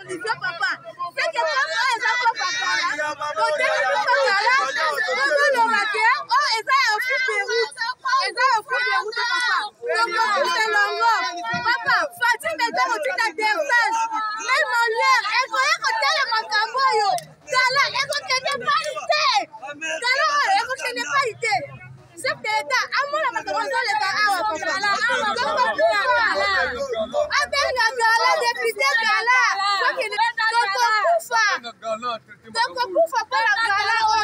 solution, papa. C'est que quand on est à papa, on tient le papa là, on le maquille, oh, et ça, un fou de route. Et ça, un fou de route, papa. Donc, on fait longo. Papa, Fatih, maintenant, on tient la défense. Même en l'air, elle croyait qu'on tient le macaboyo. Gala, elle ne connaît pas l'idée. Gala, elle ne connaît pas l'idée. C'est que l'État, à moi, la macaboyo, l'État, avec la Gala, député Gala, donc on pousse pas la Gala, on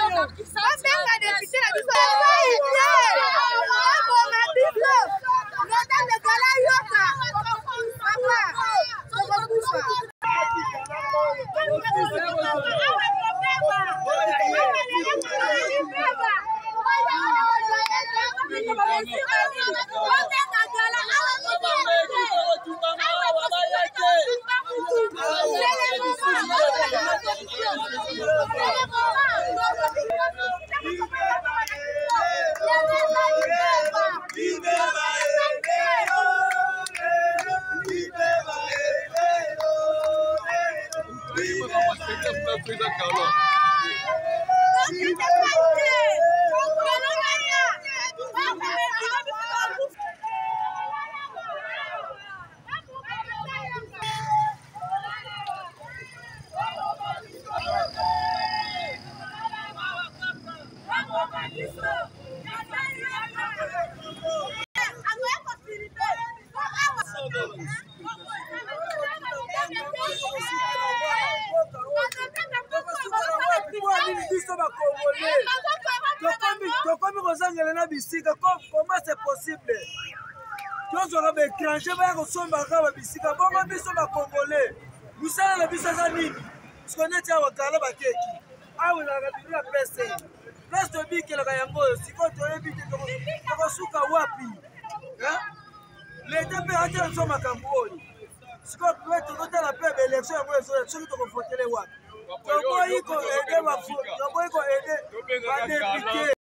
fait la député la comment c'est possible? Tous auront des étrangers, ils sont marrants, ils sont congolais. Nous sommes les bisous. Ce qu'on est à Wakala Bakeki. Ah, on a répondu à PC. Place de Bik et le Rayango, si quand on est vite, on va souka wapi. Les deux pères sont à Cambodge. Si quand on est dans la paix, l'élection, ceux qui ont voté les wapi. Donc, il faut aider ma faute. Donc, il faut aider ma député.